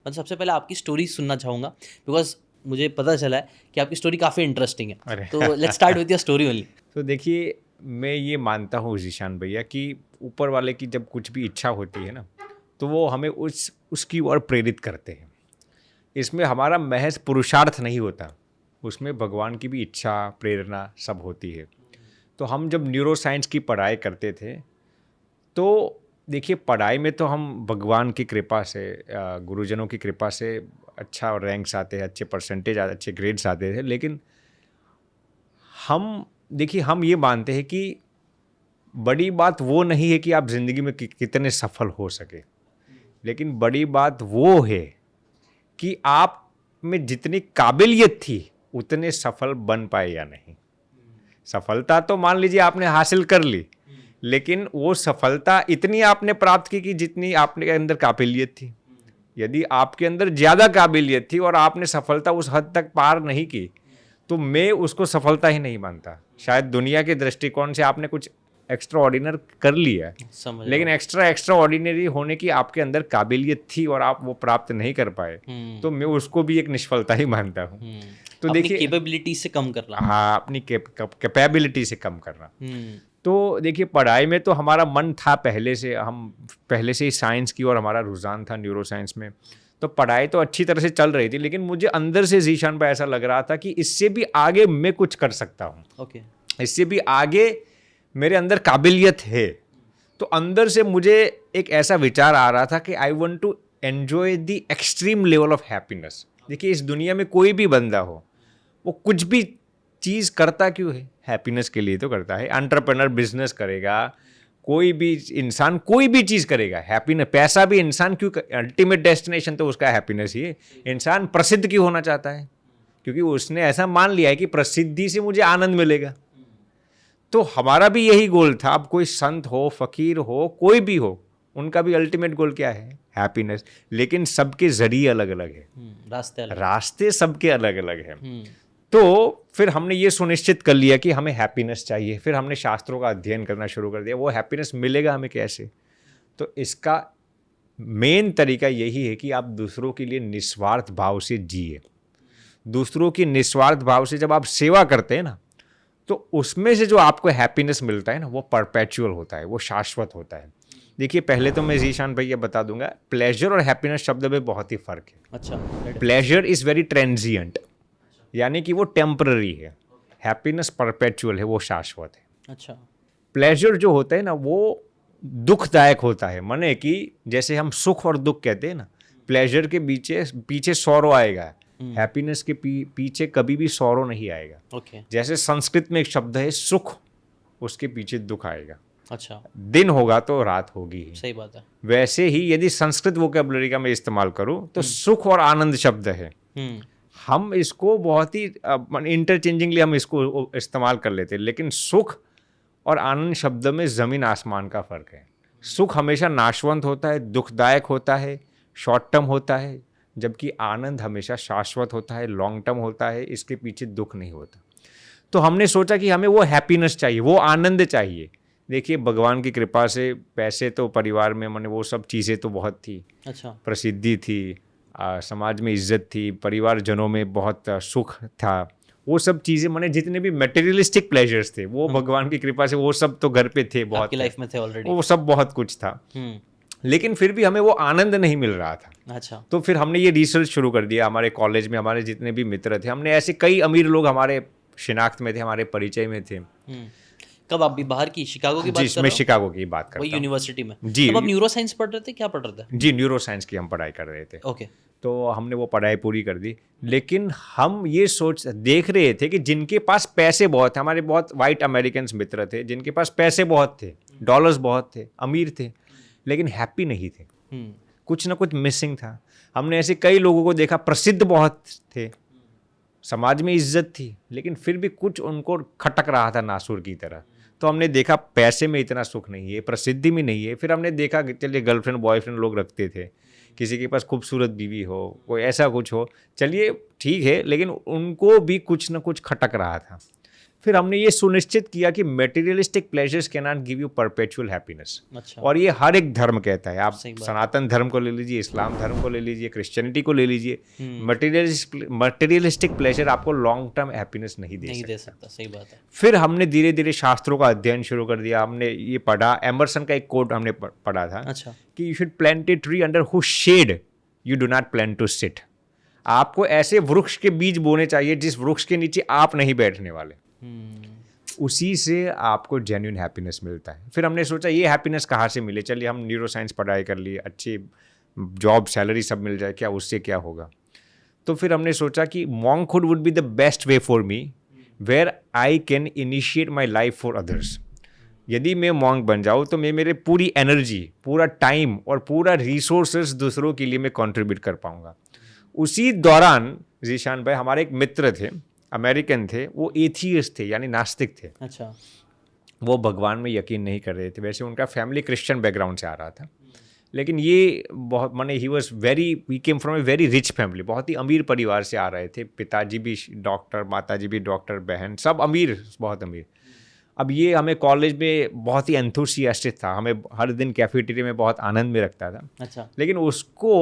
मैं सबसे पहले आपकी स्टोरी सुनना चाहूँगा बिकॉज मुझे पता चला है कि आपकी स्टोरी काफ़ी इंटरेस्टिंग है। अरे तो let's start with your story only. तो देखिए, मैं ये मानता हूँ जीशान भैया कि ऊपर वाले की जब कुछ भी इच्छा होती है ना, तो वो हमें उसकी ओर प्रेरित करते हैं। इसमें हमारा महज पुरुषार्थ नहीं होता, उसमें भगवान की भी इच्छा प्रेरणा सब होती है। तो हम जब न्यूरो साइंस की पढ़ाई करते थे, तो देखिए पढ़ाई में तो हम भगवान की कृपा से, गुरुजनों की कृपा से अच्छा रैंक्स आते हैं, अच्छे परसेंटेज, अच्छे ग्रेड्स आते थे। लेकिन हम ये मानते हैं कि बड़ी बात वो नहीं है कि आप ज़िंदगी में कितने सफल हो सके, लेकिन बड़ी बात वो है कि आप में जितनी काबिलियत थी उतने सफल बन पाए या नहीं। सफलता तो मान लीजिए आपने हासिल कर ली, लेकिन वो सफलता इतनी आपने प्राप्त की कि जितनी आपके अंदर काबिलियत थी। यदि आपके अंदर ज़्यादा काबिलियत थी और आपने सफलता उस हद तक पार नहीं की, तो मैं उसको सफलता ही नहीं मानता। शायद दुनिया के दृष्टिकोण से आपने कुछ एक्स्ट्रा ऑर्डिनर कर लिया है, समझ लेकिन एक्स्ट्रा ऑर्डिनरी होने की आपके अंदर काबिलियत थी और आप वो प्राप्त नहीं कर पाए, तो मैं उसको भी एक निष्फलता ही मानता हूँ। तो अपनी देखिए, कैपेबिलिटी से कम करना। हाँ, अपनी कैपेबिलिटी से कम करना। तो देखिए, पढ़ाई में तो हमारा मन था पहले से, हम पहले से ही साइंस की और हमारा रुझान था न्यूरो साइंस में। तो पढ़ाई तो अच्छी तरह से चल रही थी, लेकिन मुझे अंदर से जीशान भाई ऐसा लग रहा था कि इससे भी आगे मैं कुछ कर सकता हूँ। ओके। इससे भी आगे मेरे अंदर काबिलियत है। तो अंदर से मुझे एक ऐसा विचार आ रहा था कि I want to enjoy the extreme level of happiness. देखिए, इस दुनिया में कोई भी बंदा हो, वो कुछ भी चीज़ करता क्यों है? हैप्पीनेस के लिए तो करता है। एंटरप्रेन्योर बिजनेस करेगा, कोई भी इंसान कोई भी चीज़ करेगा, हैप्पीनेस। पैसा भी इंसान क्यों, अल्टीमेट डेस्टिनेशन तो उसका हैप्पीनेस ही है। इंसान प्रसिद्ध क्यों होना चाहता है? क्योंकि उसने ऐसा मान लिया है कि प्रसिद्धि से मुझे आनंद मिलेगा। तो हमारा भी यही गोल था। अब कोई संत हो, फकीर हो, कोई भी हो, उनका भी अल्टीमेट गोल क्या है? हैप्पीनेस। लेकिन सबके जरिए अलग अलग है, रास्ते सबके अलग अलग हैं। तो फिर हमने ये सुनिश्चित कर लिया कि हमें हैप्पीनेस चाहिए। फिर हमने शास्त्रों का अध्ययन करना शुरू कर दिया। वो हैप्पीनेस मिलेगा हमें कैसे? तो इसका मेन तरीका यही है कि आप दूसरों के लिए निस्वार्थ भाव से जिए। दूसरों की निस्वार्थ भाव से जब आप सेवा करते हैं ना, तो उसमें से जो आपको हैप्पीनेस मिलता है ना, वो परपेचुअल होता है, वो शाश्वत होता है। देखिए, पहले तो मैं जीशान भैया बता दूंगा, प्लेजर और हैप्पीनेस शब्द में बहुत ही फर्क है। अच्छा। प्लेजर इज वेरी ट्रांजिएंट, यानी कि वो टेम्पररी है। हैप्पीनेस परपेचुअल है, वो शाश्वत है। अच्छा। प्लेजर जो होता है ना, वो दुखदायक होता है। माने कि जैसे हम सुख और दुख कहते हैं ना, प्लेजर के पीछे सौरो आएगा, हैप्पीनेस के पीछे कभी भी सौरो नहीं आएगा। ओके। जैसे संस्कृत में एक शब्द है सुख, उसके पीछे दुख आएगा। अच्छा। दिन होगा तो रात होगी। सही बात है। वैसे ही यदि संस्कृत वोकैबुलरी का मैं इस्तेमाल करूं, तो सुख और आनंद शब्द है। हम इसको बहुत ही इंटरचेंजिंगली हम इसको इस्तेमाल कर लेते हैं, लेकिन सुख और आनंद शब्द में ज़मीन आसमान का फ़र्क है। सुख हमेशा नाशवंत होता है, दुखदायक होता है, शॉर्ट टर्म होता है, जबकि आनंद हमेशा शाश्वत होता है, लॉन्ग टर्म होता है, इसके पीछे दुख नहीं होता। तो हमने सोचा कि हमें वो हैप्पीनेस चाहिए, वो आनंद चाहिए। देखिए, भगवान की कृपा से पैसे तो परिवार में, मैंने वो सब चीज़ें तो बहुत थी। अच्छा। प्रसिद्धि थी, समाज में इज्जत थी, परिवारजनों में बहुत सुख था। वो सब चीज़ें, मैंने जितने भी मटेरियलिस्टिक प्लेजर्स थे, वो भगवान की कृपा से वो सब तो घर पे थे, बहुत आपकी लाइफ में थे ऑलरेडी, वो सब बहुत कुछ था। लेकिन फिर भी हमें वो आनंद नहीं मिल रहा था। अच्छा। तो फिर हमने ये रिसर्च शुरू कर दिया। हमारे कॉलेज में हमारे जितने भी मित्र थे, हमने ऐसे कई अमीर लोग हमारे शिनाख्त में थे, हमारे परिचय में थे। कब आप भी बाहर की शिकागो की बात कर रहे हो? मैं शिकागो की बात करता हूँ, यूनिवर्सिटी में। जी। तब आप न्यूरो साइंस पढ़ रहे थे, क्या पढ़ रहे थे? जी, न्यूरो साइंस की हम पढ़ाई कर रहे थे। ओके। तो हमने वो पढ़ाई पूरी कर दी, लेकिन हम ये देख रहे थे कि जिनके पास पैसे बहुत थे, हमारे बहुत वाइट अमेरिकन मित्र थे, जिनके पास पैसे बहुत थे, डॉलर्स बहुत थे, अमीर थे, लेकिन हैप्पी नहीं थे। कुछ ना कुछ मिसिंग था। हमने ऐसे कई लोगों को देखा, प्रसिद्ध बहुत थे, समाज में इज्जत थी, लेकिन फिर भी कुछ उनको खटक रहा था नासूर की तरह। तो हमने देखा पैसे में इतना सुख नहीं है, प्रसिद्धि में नहीं है। फिर हमने देखा कि चलिए गर्लफ्रेंड बॉयफ्रेंड लोग रखते थे, किसी के पास खूबसूरत बीवी हो, कोई ऐसा कुछ हो, चलिए ठीक है, लेकिन उनको भी कुछ ना कुछ खटक रहा था। फिर हमने ये सुनिश्चित किया कि materialistic pleasures can not give you perpetual happiness. अच्छा। और ये हर एक धर्म कहता है, आप सही बात। सनातन धर्म को ले लीजिए, इस्लाम धर्म को ले लीजिए, क्रिश्चियनिटी को ले लीजिए, हम्म। मटेरियलिस्टिक प्लेजर आपको लॉन्ग टर्म हैप्पीनेस नहीं दे नहीं सकता। दे सकता, सही बात है। फिर हमने धीरे धीरे शास्त्रों का अध्ययन शुरू कर दिया। हमने ये पढ़ा, एमर्सन का एक कोट हमने पढ़ा था अच्छा। कि you should plant a tree under whose shade you do not plan to sit. आपको ऐसे वृक्ष के बीज बोने चाहिए जिस वृक्ष के नीचे आप नहीं बैठने वाले। उसी से आपको जेन्युइन हैप्पीनेस मिलता है। फिर हमने सोचा ये हैप्पीनेस कहाँ से मिले, चलिए हम न्यूरो साइंस पढ़ाई कर लिए, अच्छी जॉब सैलरी सब मिल जाए, क्या उससे क्या होगा। तो फिर हमने सोचा कि monkhood would be the best way for me where I can initiate my life for others. यदि मैं मॉन्क बन जाऊँ तो मैं मेरे पूरी एनर्जी, पूरा टाइम और पूरा रिसोर्सेज दूसरों के लिए मैं कंट्रीब्यूट कर पाऊँगा। उसी दौरान जीशान भाई हमारे एक मित्र थे, अमेरिकन थे, वो एथियस्ट थे यानी नास्तिक थे। अच्छा। वो भगवान में यकीन नहीं कर रहे थे। वैसे उनका फैमिली क्रिश्चियन बैकग्राउंड से आ रहा था, लेकिन ये बहुत माने ही was very, we came from a very rich family, बहुत ही अमीर परिवार से आ रहे थे। पिताजी भी डॉक्टर, माताजी भी डॉक्टर, बहन सब अमीर, बहुत अमीर। अब ये हमें कॉलेज में बहुत ही एंथुसियास्टिक था, हमें हर दिन कैफेटेरिया में बहुत आनंद में रखता था। अच्छा। लेकिन उसको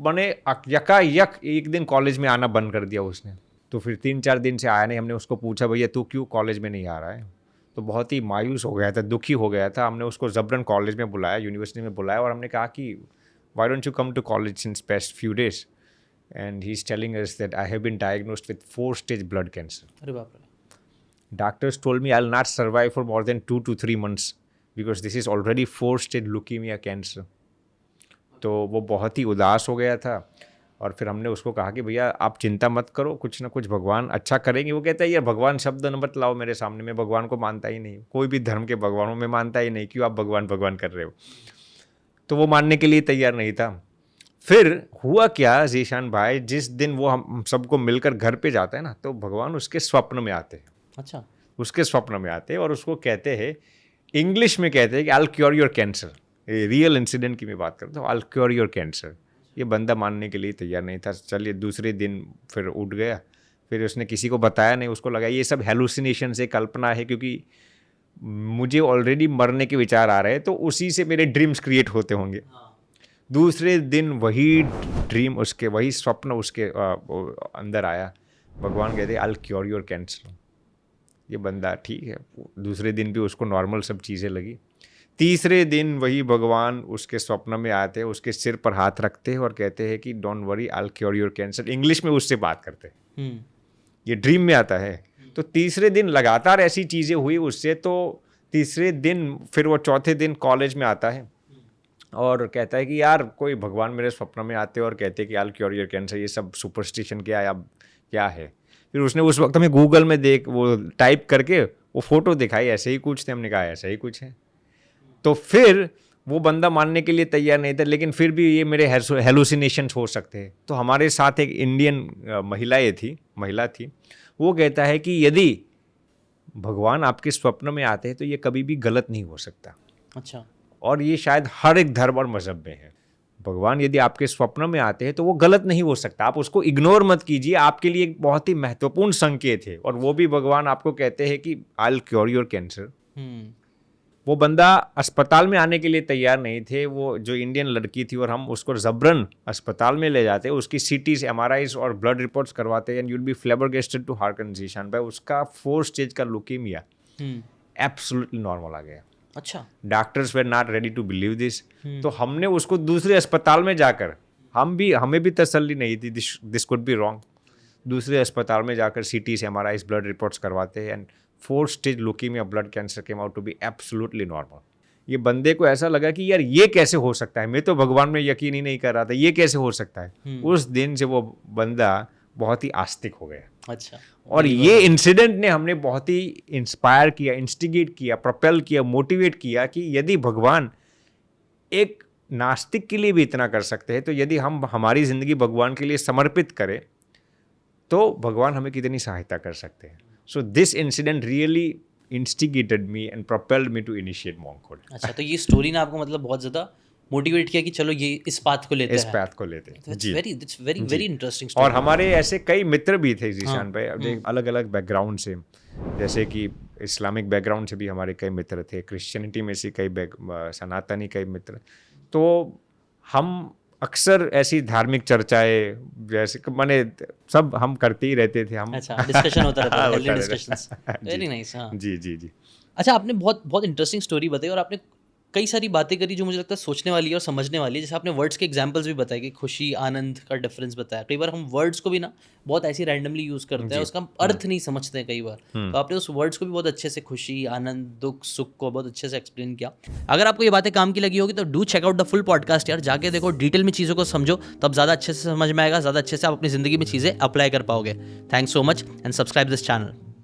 बने यकायक एक दिन कॉलेज में आना बंद कर दिया उसने। तो फिर 3-4 दिन से आया नहीं। हमने उसको पूछा भैया तू क्यों कॉलेज में नहीं आ रहा है, तो बहुत ही मायूस हो गया था, दुखी हो गया था। हमने उसको जबरन कॉलेज में बुलाया, यूनिवर्सिटी में बुलाया, और हमने कहा कि why don't you come to college since past few days, and he is telling us that I have been diagnosed with 4 stage blood cancer. अरे बाप रे। Doctors told me I'll not survive for more than 2 to 3 months because this is already 4 stage leukemia cancer। तो वो बहुत ही उदास हो गया था। और फिर हमने उसको कहा कि भैया आप चिंता मत करो, कुछ ना कुछ भगवान अच्छा करेंगे। वो कहता है यार भगवान शब्द न मत लाओ मेरे सामने, मैं भगवान को मानता ही नहीं, कोई भी धर्म के भगवानों में मानता ही नहीं, क्यों आप भगवान भगवान कर रहे हो। तो वो मानने के लिए तैयार नहीं था। फिर हुआ क्या जीशान भाई, जिस दिन वो हम सबको मिलकर घर पे जाता है ना, तो भगवान उसके स्वप्न में आते हैं। अच्छा। उसके स्वप्न में आते हैं और उसको कहते हैं, इंग्लिश में कहते हैं कि I cure your cancer. Real incident की मैं बात करता हूँ, आई क्योर योर कैंसर। ये बंदा मानने के लिए तैयार नहीं था। चलिए दूसरे दिन फिर उठ गया, फिर उसने किसी को बताया नहीं, उसको लगा ये सब हेलुसिनेशन से, कल्पना है, क्योंकि मुझे ऑलरेडी मरने के विचार आ रहे हैं, तो उसी से मेरे ड्रीम्स क्रिएट होते होंगे। दूसरे दिन वही ड्रीम, उसके वही स्वप्न उसके अंदर आया। भगवान कहते आई क्योर योर कैंसर। ये बंदा ठीक है, दूसरे दिन भी उसको नॉर्मल सब चीज़ें लगी। तीसरे दिन वही भगवान उसके स्वप्न में आते हैं, उसके सिर पर हाथ रखते हैं और कहते हैं कि don't worry I cure your cancer. English में उससे बात करते हैं, ये ड्रीम में आता है। तो तीसरे दिन लगातार ऐसी चीज़ें हुई उससे। तो तीसरे दिन फिर वो चौथे दिन कॉलेज में आता है और कहता है कि यार कोई भगवान मेरे स्वप्न में आते हैं और कहते हैं कि आई क्योर योर कैंसर, ये सब सुपरस्टिशन क्या है। फिर उसने उस वक्त हमें गूगल में वो टाइप करके वो फोटो दिखाई, ऐसे ही कुछ थे। हमने कहा ऐसा ही कुछ है। तो फिर वो बंदा मानने के लिए तैयार नहीं था, लेकिन फिर भी ये मेरे हेलुसिनेशंस हो सकते हैं। तो हमारे साथ एक इंडियन महिला थी, वो कहता है कि यदि भगवान आपके स्वप्न में आते हैं तो ये कभी भी गलत नहीं हो सकता। अच्छा। और ये शायद हर एक धर्म और मजहब में है। भगवान यदि आपके स्वप्न में आते हैं तो वो गलत नहीं हो सकता, आप उसको इग्नोर मत कीजिए। आपके लिए एक बहुत ही महत्वपूर्ण संकेत है। और वो भी भगवान आपको कहते हैं कि आई क्योर योर कैंसर। वो बंदा अस्पताल में आने के लिए तैयार नहीं थे, वो जो इंडियन लड़की थी, और हम उसको जबरन अस्पताल में ले जाते, उसकी सीटीज, एमआरआईज और ब्लड रिपोर्ट्स करवाते, and you'll be flabbergasted to hearken Zeeshan भाई, उसका 4 स्टेज का ल्यूकेमिया एब्सोल्युटली नॉर्मल आ गया। अच्छा। Doctors were not ready to believe this. तो हमने उसको दूसरे अस्पताल में जाकर, हमें भी तसल्ली नहीं थी, दिस कुड बी रॉन्ग। दूसरे अस्पताल में जाकर सीटीज, एमआरआईज, ब्लड रिपोर्ट्स करवाते हैं, and 4 stage leukaemia blood cancer came out to be absolutely normal. ये बंदे को ऐसा लगा कि यार ये कैसे हो सकता है, मैं तो भगवान में यकीन ही नहीं कर रहा था, ये कैसे हो सकता है। उस दिन से वो बंदा बहुत ही आस्तिक हो गया। अच्छा। और ये इंसिडेंट ने हमने बहुत ही इंस्पायर किया, इंस्टिगेट किया, प्रोपेल किया, मोटिवेट किया कि यदि भगवान एक नास्तिक के लिए भी इतना कर सकते हैं, तो यदि हम हमारी ज़िंदगी भगवान के लिए समर्पित करें तो भगवान हमें कितनी सहायता कर सकते हैं। So this incident really instigated me and propelled me to initiate monkhood. अच्छा, तो ये स्टोरी ने आपको मतलब बहुत ज़्यादा मोटिवेट किया कि चलो ये इस पाथ को लेते हैं। इस पाथ को लेते हैं जी। Very interesting. और हमारे ऐसे कई मित्र भी थे जीशान भाई, अलग अलग बैकग्राउंड से। जैसे कि इस्लामिक बैकग्राउंड से भी हमारे कई मित्र थे, क्रिश्चियनिटी में से कई सनातनी कई मित्र। तो हम अक्सर ऐसी धार्मिक चर्चाएं जैसे माने सब हम करते ही रहते थे। हम अच्छा, डिस्कशन होता रहता है, हेल्दी होता डिस्कशंस। रहता है। वेरी जी, नाइस। हाँ, जी जी जी। अच्छा, आपने बहुत बहुत इंटरेस्टिंग स्टोरी बताई और आपने कई सारी बातें करी जो मुझे लगता है सोचने वाली है और समझने वाली है। जैसे आपने वर्ड्स के एग्जांपल्स भी बताए कि खुशी, आनंद का डिफरेंस बताया। कई बार हम वर्ड्स को भी ना बहुत ऐसे रैंडमली यूज़ करते हैं, जी। उसका हम अर्थ नहीं समझते हैं कई बार। तो आपने उस वर्ड्स को भी बहुत अच्छे से, खुशी, आनंद, दुख, सुख को बहुत अच्छे से एक्सप्लेन किया। अगर आपको ये बातें काम की लगी होगी तो do check out the full podcast यार, जाके देखो, डिटेल में चीज़ों को समझो, तब ज़्यादा अच्छे से समझ में आएगा, ज़्यादा अच्छे से आप अपनी ज़िंदगी में चीज़ें अप्लाई कर पाओगे। Thanks so much and subscribe this channel.